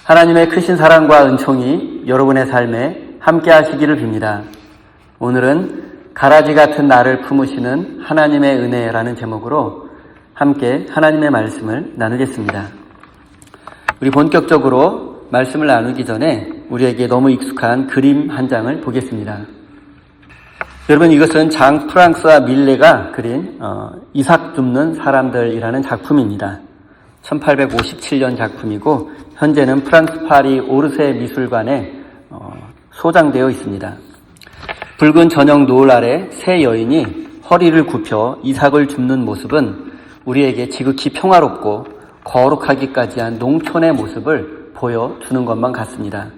하나님의 크신 사랑과 은총이 여러분의 삶에 함께 하시기를 빕니다. 오늘은 가라지 같은 나를 품으시는 하나님의 은혜라는 제목으로 함께 하나님의 말씀을 나누겠습니다. 우리 본격적으로 말씀을 나누기 전에 우리에게 너무 익숙한 그림 한 장을 보겠습니다. 여러분, 이것은 장 프랑스와 밀레가 그린 이삭 줍는 사람들이라는 작품입니다. 1857년 작품이고 현재는 프랑스 파리 오르세 미술관에 소장되어 있습니다. 붉은 저녁 노을 아래 세 여인이 허리를 굽혀 이삭을 줍는 모습은 우리에게 지극히 평화롭고 거룩하기까지 한 농촌의 모습을 보여주는 것만 같습니다.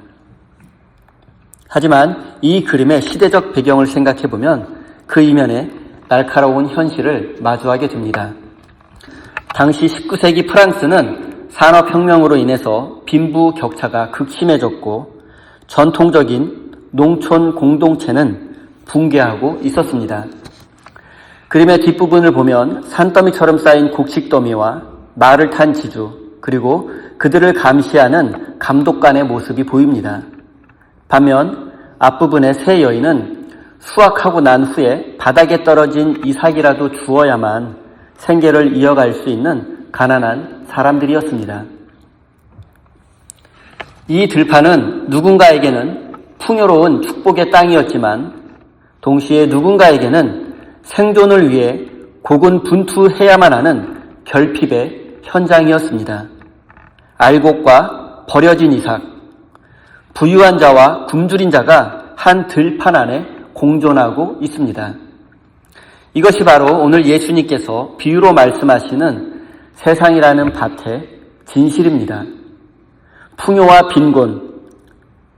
하지만 이 그림의 시대적 배경을 생각해보면 그 이면에 날카로운 현실을 마주하게 됩니다. 당시 19세기 프랑스는 산업혁명으로 인해서 빈부격차가 극심해졌고 전통적인 농촌 공동체는 붕괴하고 있었습니다. 그림의 뒷부분을 보면 산더미처럼 쌓인 곡식더미와 말을 탄 지주, 그리고 그들을 감시하는 감독관의 모습이 보입니다. 반면 앞부분의 세 여인은 수확하고 난 후에 바닥에 떨어진 이삭이라도 주어야만 생계를 이어갈 수 있는 가난한 사람들이었습니다. 이 들판은 누군가에게는 풍요로운 축복의 땅이었지만 동시에 누군가에게는 생존을 위해 고군분투해야만 하는 결핍의 현장이었습니다. 알곡과 버려진 이삭, 부유한 자와 굶주린 자가 한 들판 안에 공존하고 있습니다. 이것이 바로 오늘 예수님께서 비유로 말씀하시는 세상이라는 밭의 진실입니다. 풍요와 빈곤,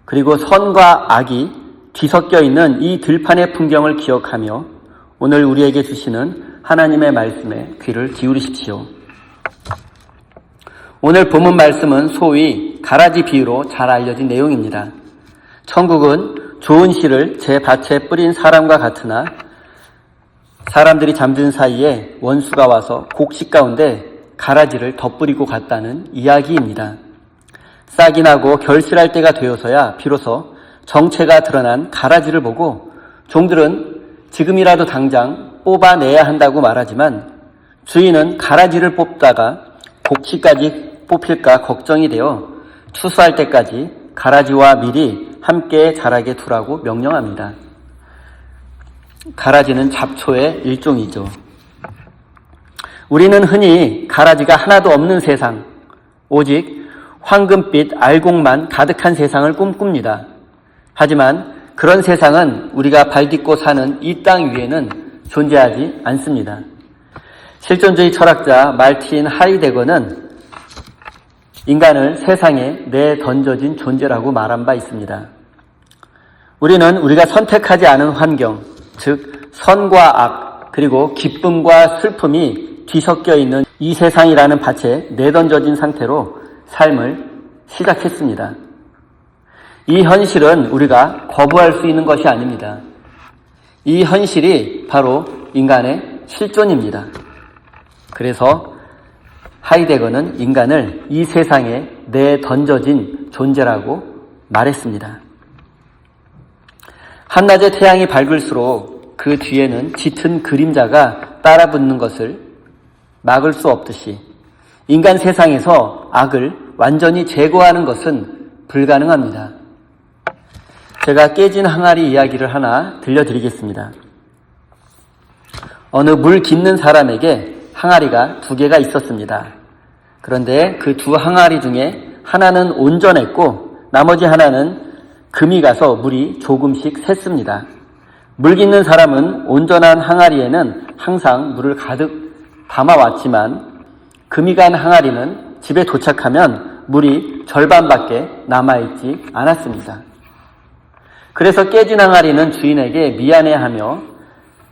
그리고 선과 악이 뒤섞여 있는 이 들판의 풍경을 기억하며 오늘 우리에게 주시는 하나님의 말씀에 귀를 기울이십시오. 오늘 본문 말씀은 소위 가라지 비유로 잘 알려진 내용입니다. 천국은 좋은 씨를 제 밭에 뿌린 사람과 같으나 사람들이 잠든 사이에 원수가 와서 곡식 가운데 가라지를 덧뿌리고 갔다는 이야기입니다. 싹이 나고 결실할 때가 되어서야 비로소 정체가 드러난 가라지를 보고 종들은 지금이라도 당장 뽑아내야 한다고 말하지만 주인은 가라지를 뽑다가 곡식까지 뽑힐까 걱정이 되어 추수할 때까지 가라지와 밀이 함께 자라게 두라고 명령합니다. 가라지는 잡초의 일종이죠. 우리는 흔히 가라지가 하나도 없는 세상, 오직 황금빛 알곡만 가득한 세상을 꿈꿉니다. 하지만 그런 세상은 우리가 발딛고 사는 이 땅 위에는 존재하지 않습니다. 실존주의 철학자 말틴 하이데거는 인간을 세상에 내던져진 존재라고 말한 바 있습니다. 우리는 우리가 선택하지 않은 환경, 즉 선과 악, 그리고 기쁨과 슬픔이 뒤섞여 있는 이 세상이라는 밭에 내던져진 상태로 삶을 시작했습니다. 이 현실은 우리가 거부할 수 있는 것이 아닙니다. 이 현실이 바로 인간의 실존입니다. 그래서 하이데거는 인간을 이 세상에 내던져진 존재라고 말했습니다. 한낮에 태양이 밝을수록 그 뒤에는 짙은 그림자가 따라붙는 것을 막을 수 없듯이 인간 세상에서 악을 완전히 제거하는 것은 불가능합니다. 제가 깨진 항아리 이야기를 하나 들려드리겠습니다. 어느 물 깃는 사람에게 항아리가 2개가 있었습니다. 그런데 그 2 항아리 중에 하나는 온전했고 나머지 하나는 금이 가서 물이 조금씩 샜습니다. 물 깃는 사람은 온전한 항아리에는 항상 물을 가득 담아왔지만 금이 간 항아리는 집에 도착하면 물이 절반밖에 남아있지 않았습니다. 그래서 깨진 항아리는 주인에게 미안해하며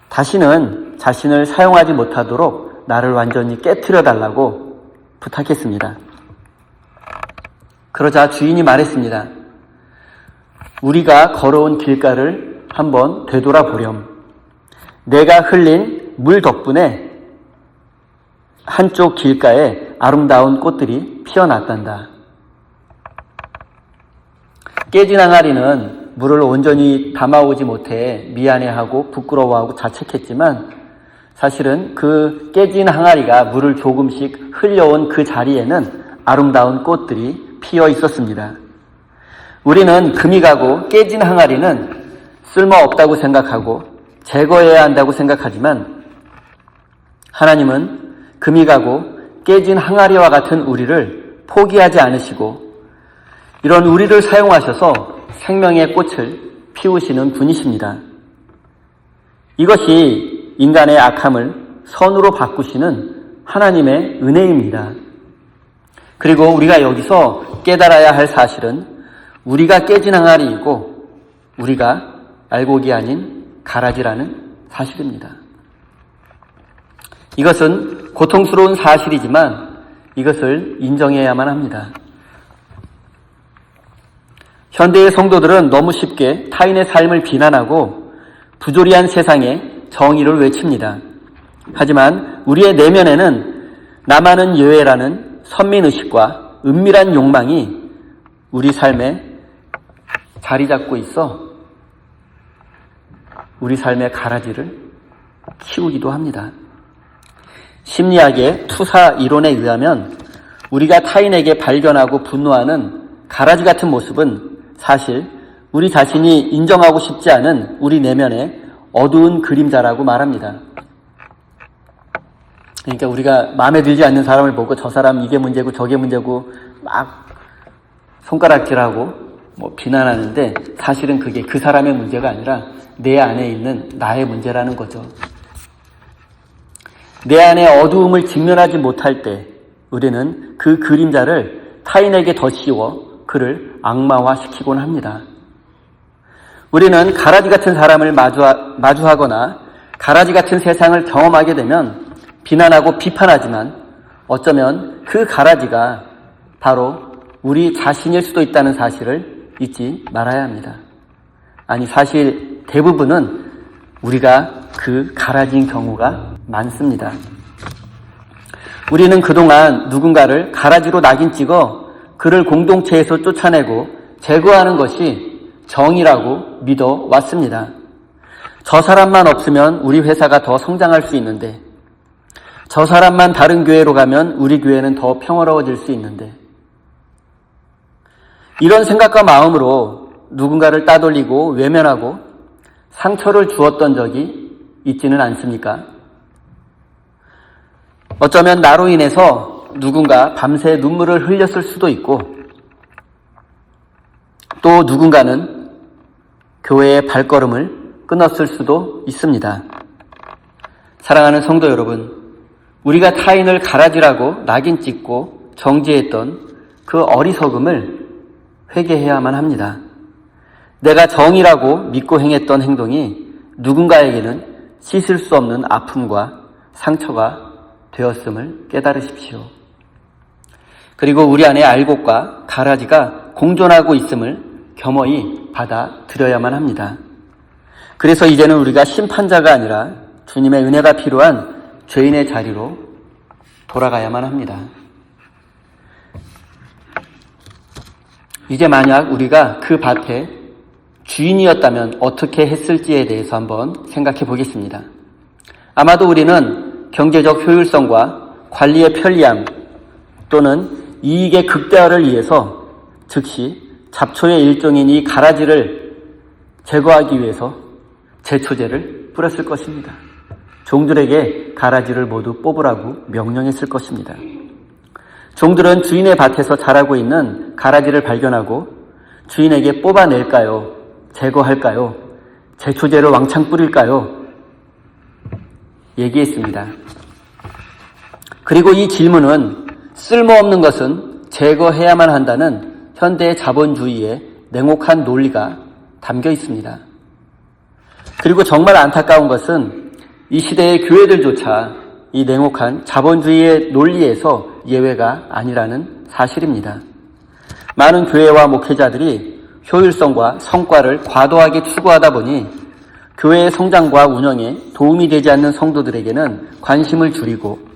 다시는 자신을 사용하지 못하도록 나를 완전히 깨트려 달라고 부탁했습니다. 그러자 주인이 말했습니다. 우리가 걸어온 길가를 한번 되돌아보렴. 내가 흘린 물 덕분에 한쪽 길가에 아름다운 꽃들이 피어났단다. 깨진 항아리는 물을 온전히 담아오지 못해 미안해하고 부끄러워하고 자책했지만 사실은 그 깨진 항아리가 물을 조금씩 흘려온 그 자리에는 아름다운 꽃들이 피어 있었습니다. 우리는 금이 가고 깨진 항아리는 쓸모없다고 생각하고 제거해야 한다고 생각하지만 하나님은 금이 가고 깨진 항아리와 같은 우리를 포기하지 않으시고 이런 우리를 사용하셔서 생명의 꽃을 피우시는 분이십니다. 이것이 인간의 악함을 선으로 바꾸시는 하나님의 은혜입니다. 그리고 우리가 여기서 깨달아야 할 사실은 우리가 깨진 항아리이고 우리가 알곡이 아닌 가라지라는 사실입니다. 이것은 고통스러운 사실이지만 이것을 인정해야만 합니다. 현대의 성도들은 너무 쉽게 타인의 삶을 비난하고 부조리한 세상에 정의를 외칩니다. 하지만 우리의 내면에는 나만은 예외라는 선민의식과 은밀한 욕망이 우리 삶에 자리 잡고 있어 우리 삶의 가라지를 키우기도 합니다. 심리학의 투사 이론에 의하면 우리가 타인에게 발견하고 분노하는 가라지 같은 모습은 사실 우리 자신이 인정하고 싶지 않은 우리 내면의 어두운 그림자라고 말합니다. 그러니까 우리가 마음에 들지 않는 사람을 보고 저 사람 이게 문제고 저게 문제고 막 손가락질하고 비난하는데 사실은 그게 그 사람의 문제가 아니라 내 안에 있는 나의 문제라는 거죠. 내 안의 어두움을 직면하지 못할 때 우리는 그 그림자를 타인에게 더 씌워 그를 악마화시키곤 합니다. 우리는 가라지 같은 사람을 마주하거나 가라지 같은 세상을 경험하게 되면 비난하고 비판하지만 어쩌면 그 가라지가 바로 우리 자신일 수도 있다는 사실을 잊지 말아야 합니다. 아니, 사실 대부분은 우리가 그 가라지인 경우가 많습니다. 우리는 그동안 누군가를 가라지로 낙인 찍어 그를 공동체에서 쫓아내고 제거하는 것이 정의라고 믿어 왔습니다. 저 사람만 없으면 우리 회사가 더 성장할 수 있는데, 저 사람만 다른 교회로 가면 우리 교회는 더 평화로워질 수 있는데, 이런 생각과 마음으로 누군가를 따돌리고 외면하고 상처를 주었던 적이 있지는 않습니까? 어쩌면 나로 인해서 누군가 밤새 눈물을 흘렸을 수도 있고 또 누군가는 교회의 발걸음을 끊었을 수도 있습니다. 사랑하는 성도 여러분, 우리가 타인을 가라지라고 낙인 찍고 정죄했던 그 어리석음을 회개해야만 합니다. 내가 정의라고 믿고 행했던 행동이 누군가에게는 씻을 수 없는 아픔과 상처가 되었음을 깨달으십시오. 그리고 우리 안에 알곡과 가라지가 공존하고 있음을 겸허히 받아들여야만 합니다. 그래서 이제는 우리가 심판자가 아니라 주님의 은혜가 필요한 죄인의 자리로 돌아가야만 합니다. 이제 만약 우리가 그 밭에 주인이었다면 어떻게 했을지에 대해서 한번 생각해 보겠습니다. 아마도 우리는 경제적 효율성과 관리의 편리함 또는 이익의 극대화를 위해서 즉시 잡초의 일종인 이 가라지를 제거하기 위해서 제초제를 뿌렸을 것입니다. 종들에게 가라지를 모두 뽑으라고 명령했을 것입니다. 종들은 주인의 밭에서 자라고 있는 가라지를 발견하고 주인에게 뽑아낼까요? 제거할까요? 제초제를 왕창 뿌릴까요? 얘기했습니다. 그리고 이 질문은 쓸모없는 것은 제거해야만 한다는 현대의 자본주의의 냉혹한 논리가 담겨 있습니다. 그리고 정말 안타까운 것은 이 시대의 교회들조차 이 냉혹한 자본주의의 논리에서 예외가 아니라는 사실입니다. 많은 교회와 목회자들이 효율성과 성과를 과도하게 추구하다 보니 교회의 성장과 운영에 도움이 되지 않는 성도들에게는 관심을 줄이고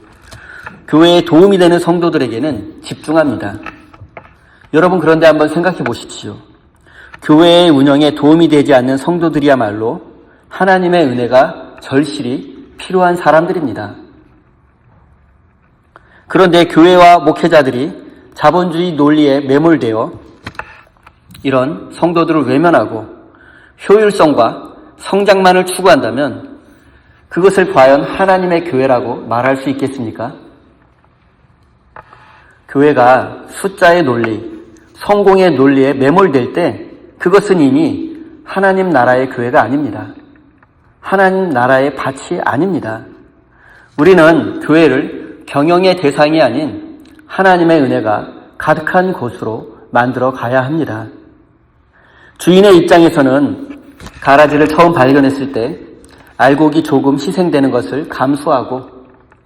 교회에 도움이 되는 성도들에게는 집중합니다. 여러분, 그런데 한번 생각해 보십시오. 교회의 운영에 도움이 되지 않는 성도들이야말로 하나님의 은혜가 절실히 필요한 사람들입니다. 그런데 교회와 목회자들이 자본주의 논리에 매몰되어 이런 성도들을 외면하고 효율성과 성장만을 추구한다면 그것을 과연 하나님의 교회라고 말할 수 있겠습니까? 교회가 숫자의 논리, 성공의 논리에 매몰될 때 그것은 이미 하나님 나라의 교회가 아닙니다. 하나님 나라의 밭이 아닙니다. 우리는 교회를 경영의 대상이 아닌 하나님의 은혜가 가득한 곳으로 만들어 가야 합니다. 주인의 입장에서는 가라지를 처음 발견했을 때 알곡이 조금 희생되는 것을 감수하고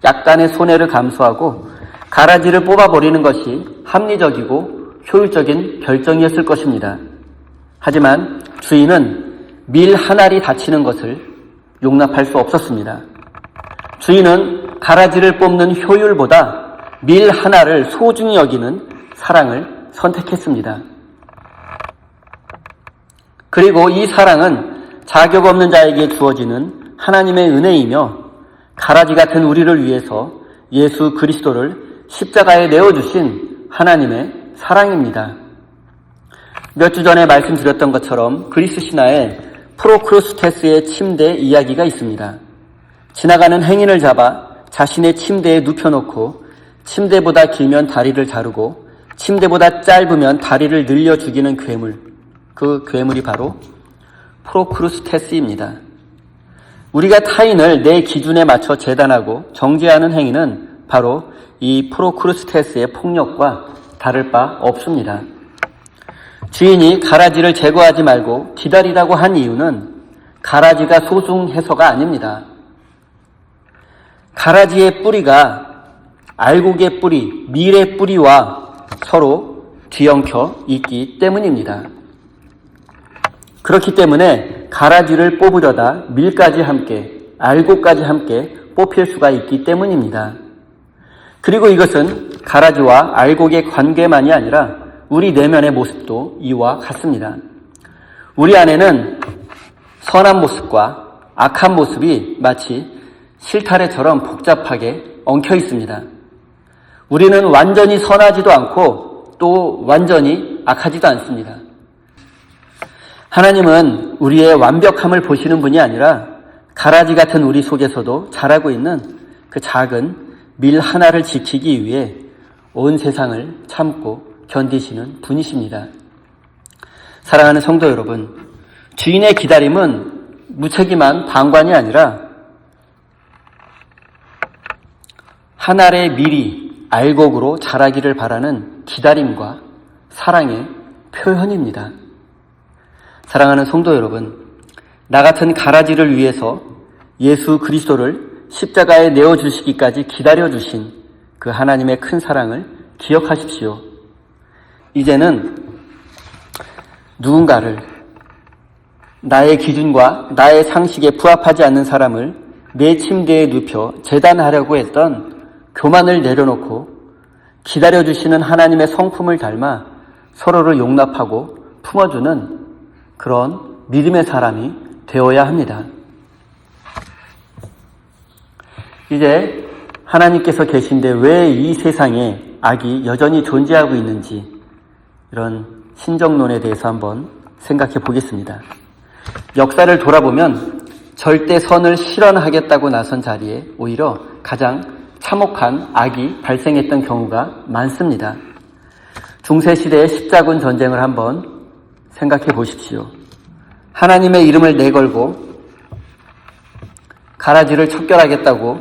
약간의 손해를 감수하고 가라지를 뽑아버리는 것이 합리적이고 효율적인 결정이었을 것입니다. 하지만 주인은 밀 한 알이 다치는 것을 용납할 수 없었습니다. 주인은 가라지를 뽑는 효율보다 밀 한 알을 소중히 여기는 사랑을 선택했습니다. 그리고 이 사랑은 자격 없는 자에게 주어지는 하나님의 은혜이며 가라지 같은 우리를 위해서 예수 그리스도를 십자가에 내어주신 하나님의 사랑입니다. 몇 주 전에 말씀드렸던 것처럼 그리스 신화에 프로크루스테스의 침대 이야기가 있습니다. 지나가는 행인을 잡아 자신의 침대에 눕혀놓고 침대보다 길면 다리를 자르고 침대보다 짧으면 다리를 늘려 죽이는 괴물, 그 괴물이 바로 프로크루스테스입니다. 우리가 타인을 내 기준에 맞춰 재단하고 정죄하는 행위는 바로 이 프로크루스테스의 폭력과 다를 바 없습니다. 주인이 가라지를 제거하지 말고 기다리라고 한 이유는 가라지가 소중해서가 아닙니다. 가라지의 뿌리가 알곡의 뿌리, 밀의 뿌리와 서로 뒤엉켜 있기 때문입니다. 그렇기 때문에 가라지를 뽑으려다 밀까지 함께, 알곡까지 함께 뽑힐 수가 있기 때문입니다. 그리고 이것은 가라지와 알곡의 관계만이 아니라 우리 내면의 모습도 이와 같습니다. 우리 안에는 선한 모습과 악한 모습이 마치 실타래처럼 복잡하게 엉켜 있습니다. 우리는 완전히 선하지도 않고 또 완전히 악하지도 않습니다. 하나님은 우리의 완벽함을 보시는 분이 아니라 가라지 같은 우리 속에서도 자라고 있는 그 작은 밀 하나를 지키기 위해 온 세상을 참고 견디시는 분이십니다. 사랑하는 성도 여러분, 주인의 기다림은 무책임한 방관이 아니라 한 알의 밀이 알곡으로 자라기를 바라는 기다림과 사랑의 표현입니다. 사랑하는 성도 여러분, 나 같은 가라지를 위해서 예수 그리스도를 십자가에 내어주시기까지 기다려주신 그 하나님의 큰 사랑을 기억하십시오. 이제는 누군가를 나의 기준과 나의 상식에 부합하지 않는 사람을 내 침대에 눕혀 재단하려고 했던 교만을 내려놓고 기다려주시는 하나님의 성품을 닮아 서로를 용납하고 품어주는 그런 믿음의 사람이 되어야 합니다. 이제 하나님께서 계신데 왜 이 세상에 악이 여전히 존재하고 있는지 이런 신정론에 대해서 한번 생각해 보겠습니다. 역사를 돌아보면 절대 선을 실현하겠다고 나선 자리에 오히려 가장 참혹한 악이 발생했던 경우가 많습니다. 중세시대의 십자군 전쟁을 한번 생각해 보십시오. 하나님의 이름을 내걸고 가라지를 척결하겠다고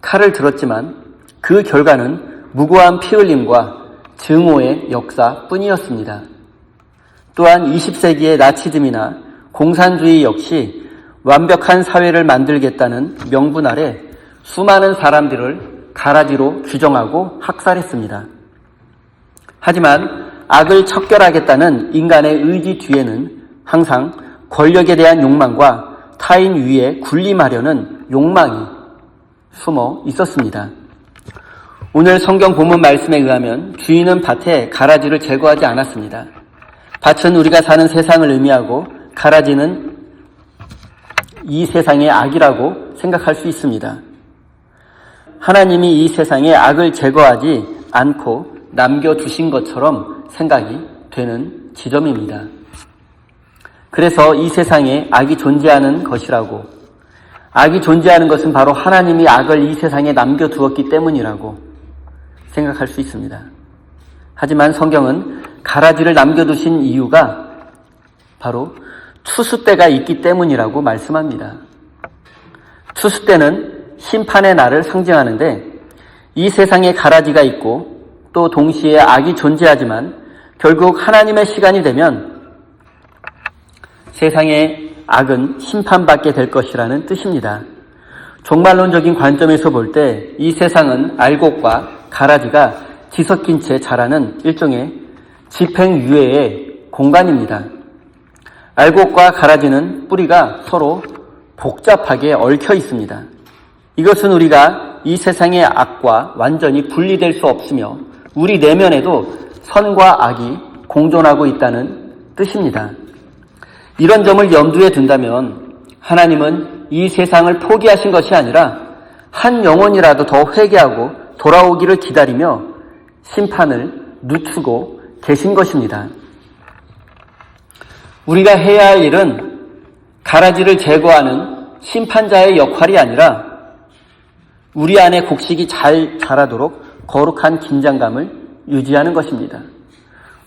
칼을 들었지만 그 결과는 무고한 피 흘림과 증오의 역사뿐이었습니다. 또한 20세기의 나치즘이나 공산주의 역시 완벽한 사회를 만들겠다는 명분 아래 수많은 사람들을 가라지로 규정하고 학살했습니다. 하지만 악을 척결하겠다는 인간의 의지 뒤에는 항상 권력에 대한 욕망과 타인 위에 군림하려는 욕망이 숨어 있었습니다. 오늘 성경 본문 말씀에 의하면 주인은 밭에 가라지를 제거하지 않았습니다. 밭은 우리가 사는 세상을 의미하고 가라지는 이 세상의 악이라고 생각할 수 있습니다. 하나님이 이 세상에 악을 제거하지 않고 남겨두신 것처럼 생각이 되는 지점입니다. 그래서 이 세상에 악이 존재하는 것이라고, 악이 존재하는 것은 바로 하나님이 악을 이 세상에 남겨두었기 때문이라고 생각할 수 있습니다. 하지만 성경은 가라지를 남겨두신 이유가 바로 추수 때가 있기 때문이라고 말씀합니다. 추수 때는 심판의 날을 상징하는데 이 세상에 가라지가 있고 또 동시에 악이 존재하지만 결국 하나님의 시간이 되면 세상의 악은 심판받게 될 것이라는 뜻입니다. 종말론적인 관점에서 볼 때 이 세상은 알곡과 가라지가 뒤섞인 채 자라는 일종의 집행유예의 공간입니다. 알곡과 가라지는 뿌리가 서로 복잡하게 얽혀 있습니다. 이것은 우리가 이 세상의 악과 완전히 분리될 수 없으며 우리 내면에도 선과 악이 공존하고 있다는 뜻입니다. 이런 점을 염두에 둔다면 하나님은 이 세상을 포기하신 것이 아니라 한 영혼이라도 더 회개하고 돌아오기를 기다리며 심판을 늦추고 계신 것입니다. 우리가 해야 할 일은 가라지를 제거하는 심판자의 역할이 아니라 우리 안에 곡식이 잘 자라도록 거룩한 긴장감을 유지하는 것입니다.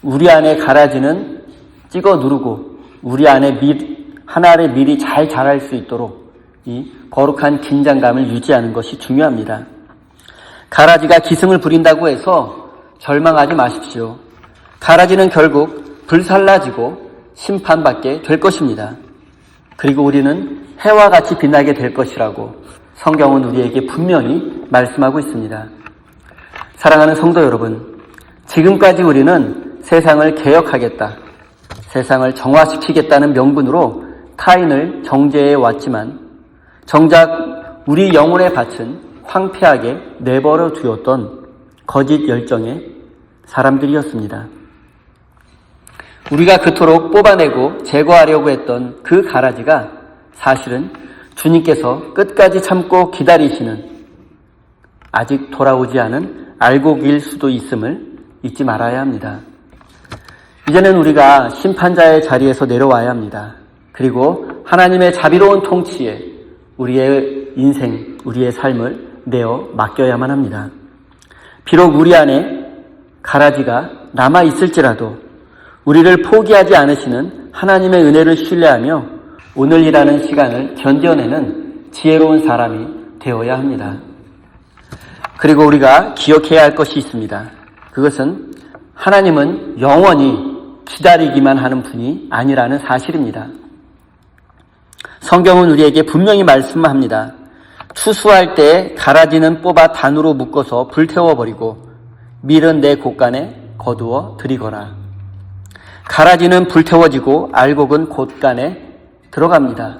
우리 안에 가라지는 찍어 누르고 우리 안에 하나의 밀이 잘 자랄 수 있도록 이 거룩한 긴장감을 유지하는 것이 중요합니다. 가라지가 기승을 부린다고 해서 절망하지 마십시오. 가라지는 결국 불살라지고 심판받게 될 것입니다. 그리고 우리는 해와 같이 빛나게 될 것이라고 성경은 우리에게 분명히 말씀하고 있습니다. 사랑하는 성도 여러분, 지금까지 우리는 세상을 개혁하겠다, 세상을 정화시키겠다는 명분으로 타인을 정죄해 왔지만 정작 우리 영혼의 밭은 황폐하게 내버려 두었던 거짓 열정의 사람들이었습니다. 우리가 그토록 뽑아내고 제거하려고 했던 그 가라지가 사실은 주님께서 끝까지 참고 기다리시는 아직 돌아오지 않은 알곡일 수도 있음을 잊지 말아야 합니다. 이제는 우리가 심판자의 자리에서 내려와야 합니다. 그리고 하나님의 자비로운 통치에 우리의 인생, 우리의 삶을 내어 맡겨야만 합니다. 비록 우리 안에 가라지가 남아 있을지라도 우리를 포기하지 않으시는 하나님의 은혜를 신뢰하며 오늘이라는 시간을 견뎌내는 지혜로운 사람이 되어야 합니다. 그리고 우리가 기억해야 할 것이 있습니다. 그것은 하나님은 영원히 기다리기만 하는 분이 아니라는 사실입니다. 성경은 우리에게 분명히 말씀합니다. 추수할 때 가라지는 뽑아 단으로 묶어서 불태워버리고 밀은 내 곳간에 거두어 들이거라. 가라지는 불태워지고 알곡은 곳간에 들어갑니다.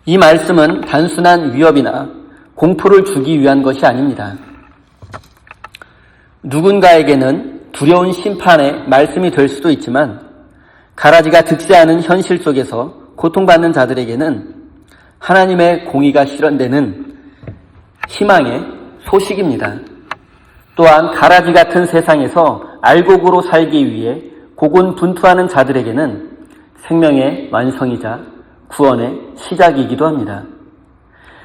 이 말씀은 단순한 위협이나 공포를 주기 위한 것이 아닙니다. 누군가에게는 두려운 심판의 말씀이 될 수도 있지만 가라지가 득세하는 현실 속에서 고통받는 자들에게는 하나님의 공의가 실현되는 희망의 소식입니다. 또한 가라지 같은 세상에서 알곡으로 살기 위해 고군분투하는 자들에게는 생명의 완성이자 구원의 시작이기도 합니다.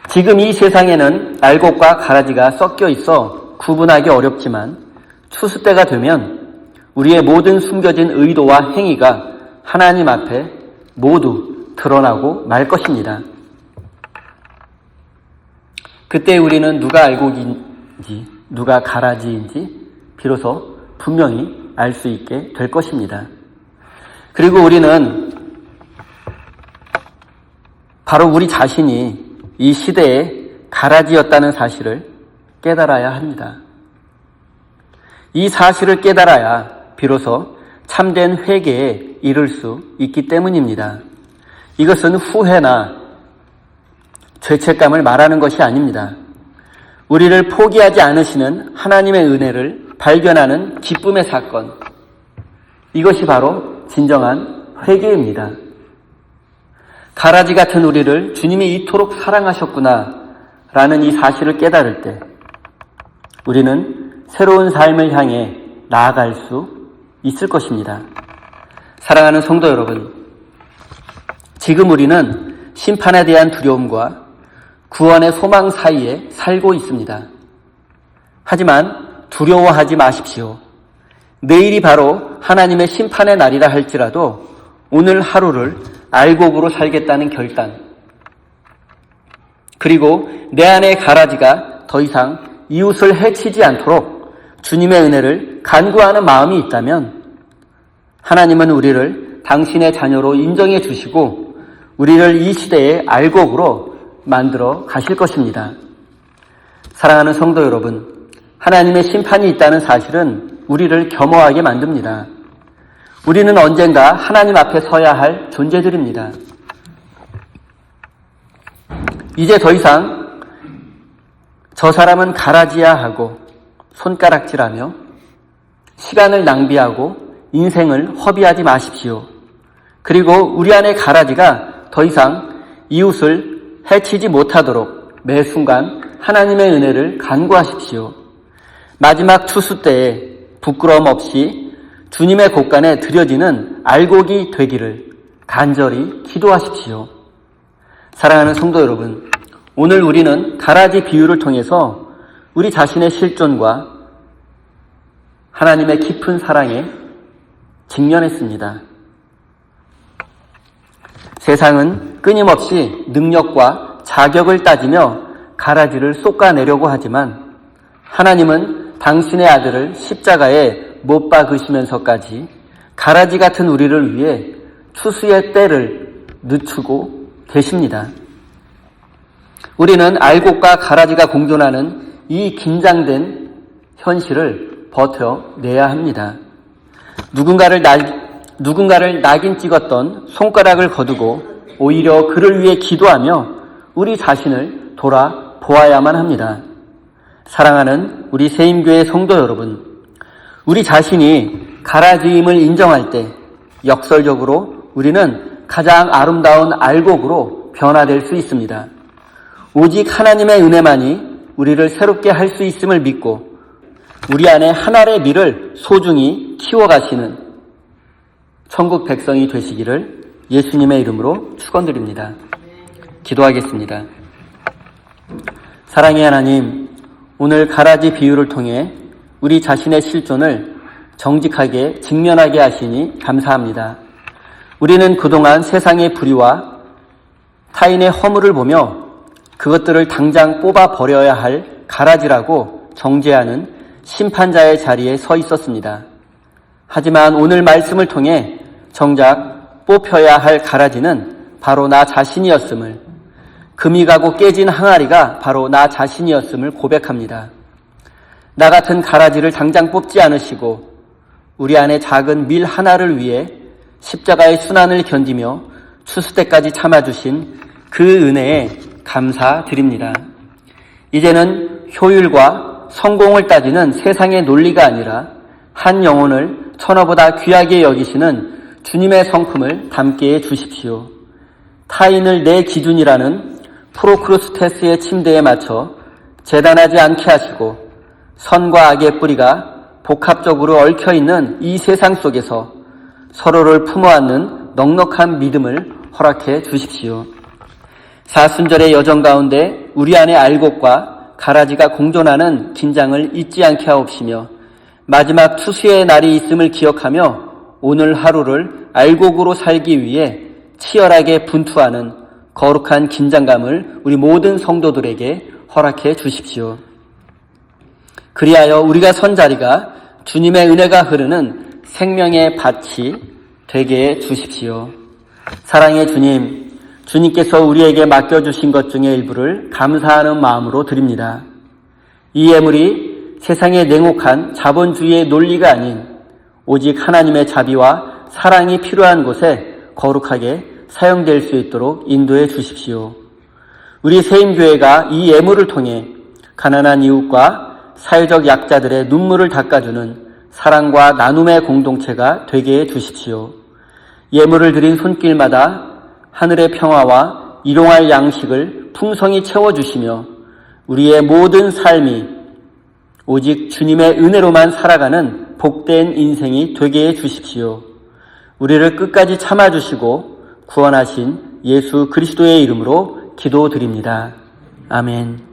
지금 이 세상에는 알곡과 가라지가 섞여 있어 구분하기 어렵지만 추수 때가 되면 우리의 모든 숨겨진 의도와 행위가 하나님 앞에 모두 드러나고 말 것입니다. 그때 우리는 누가 알곡인지 누가 가라지인지 비로소 분명히 알 수 있게 될 것입니다. 그리고 우리는 바로 우리 자신이 이 시대의 가라지였다는 사실을 깨달아야 합니다. 이 사실을 깨달아야 비로소 참된 회개에 이를 수 있기 때문입니다. 이것은 후회나 죄책감을 말하는 것이 아닙니다. 우리를 포기하지 않으시는 하나님의 은혜를 발견하는 기쁨의 사건, 이것이 바로 진정한 회개입니다. 가라지 같은 우리를 주님이 이토록 사랑하셨구나 라는 이 사실을 깨달을 때 우리는 새로운 삶을 향해 나아갈 수 있을 것입니다. 사랑하는 성도 여러분, 지금 우리는 심판에 대한 두려움과 구원의 소망 사이에 살고 있습니다. 하지만 두려워하지 마십시오. 내일이 바로 하나님의 심판의 날이라 할지라도 오늘 하루를 알곡으로 살겠다는 결단, 그리고 내 안의 가라지가 더 이상 이웃을 해치지 않도록 주님의 은혜를 간구하는 마음이 있다면 하나님은 우리를 당신의 자녀로 인정해 주시고 우리를 이 시대의 알곡으로 만들어 가실 것입니다. 사랑하는 성도 여러분, 하나님의 심판이 있다는 사실은 우리를 겸허하게 만듭니다. 우리는 언젠가 하나님 앞에 서야 할 존재들입니다. 이제 더 이상 저 사람은 가라지야 하고 손가락질하며 시간을 낭비하고 인생을 허비하지 마십시오. 그리고 우리 안의 가라지가 더 이상 이웃을 해치지 못하도록 매 순간 하나님의 은혜를 간구하십시오. 마지막 추수 때에 부끄러움 없이 주님의 곳간에 드려지는 알곡이 되기를 간절히 기도하십시오. 사랑하는 성도 여러분, 오늘 우리는 가라지 비유를 통해서 우리 자신의 실존과 하나님의 깊은 사랑에 직면했습니다. 세상은 끊임없이 능력과 자격을 따지며 가라지를 솎아내려고 하지만 하나님은 당신의 아들을 십자가에 못 박으시면서까지 가라지 같은 우리를 위해 추수의 때를 늦추고 계십니다. 우리는 알곡과 가라지가 공존하는 이 긴장된 현실을 버텨내야 합니다. 누군가를 낙인 찍었던 손가락을 거두고 오히려 그를 위해 기도하며 우리 자신을 돌아보아야만 합니다. 사랑하는 우리 세임교회 성도 여러분, 우리 자신이 가라지임을 인정할 때 역설적으로 우리는 가장 아름다운 알곡으로 변화될 수 있습니다. 오직 하나님의 은혜만이 우리를 새롭게 할 수 있음을 믿고 우리 안에 한 알의 밀을 소중히 키워가시는 천국 백성이 되시기를 예수님의 이름으로 축원드립니다. 기도하겠습니다. 사랑의 하나님, 오늘 가라지 비유를 통해 우리 자신의 실존을 정직하게 직면하게 하시니 감사합니다. 우리는 그동안 세상의 불의와 타인의 허물을 보며 그것들을 당장 뽑아 버려야 할 가라지라고 정죄하는 심판자의 자리에 서 있었습니다. 하지만 오늘 말씀을 통해 정작 뽑혀야 할 가라지는 바로 나 자신이었음을, 금이 가고 깨진 항아리가 바로 나 자신이었음을 고백합니다. 나 같은 가라지를 당장 뽑지 않으시고 우리 안에 작은 밀 하나를 위해 십자가의 순환을 견디며 추수 때까지 참아주신 그 은혜에 감사드립니다. 이제는 효율과 성공을 따지는 세상의 논리가 아니라 한 영혼을 천하보다 귀하게 여기시는 주님의 성품을 담게 해 주십시오. 타인을 내 기준이라는 프로크루스테스의 침대에 맞춰 재단하지 않게 하시고 선과 악의 뿌리가 복합적으로 얽혀있는 이 세상 속에서 서로를 품어안는 넉넉한 믿음을 허락해 주십시오. 사순절의 여정 가운데 우리 안의 알곡과 가라지가 공존하는 긴장을 잊지 않게 하옵시며 마지막 추수의 날이 있음을 기억하며 오늘 하루를 알곡으로 살기 위해 치열하게 분투하는 거룩한 긴장감을 우리 모든 성도들에게 허락해 주십시오. 그리하여 우리가 선 자리가 주님의 은혜가 흐르는 생명의 밭이 되게 해 주십시오. 사랑의 주님, 주님께서 우리에게 맡겨주신 것 중에 일부를 감사하는 마음으로 드립니다. 이 예물이 세상의 냉혹한 자본주의의 논리가 아닌 오직 하나님의 자비와 사랑이 필요한 곳에 거룩하게 사용될 수 있도록 인도해 주십시오. 우리 세임교회가 이 예물을 통해 가난한 이웃과 사회적 약자들의 눈물을 닦아주는 사랑과 나눔의 공동체가 되게 해주십시오. 예물을 드린 손길마다 하늘의 평화와 일용할 양식을 풍성히 채워주시며 우리의 모든 삶이 오직 주님의 은혜로만 살아가는 복된 인생이 되게 해주십시오. 우리를 끝까지 참아주시고 구원하신 예수 그리스도의 이름으로 기도드립니다. 아멘.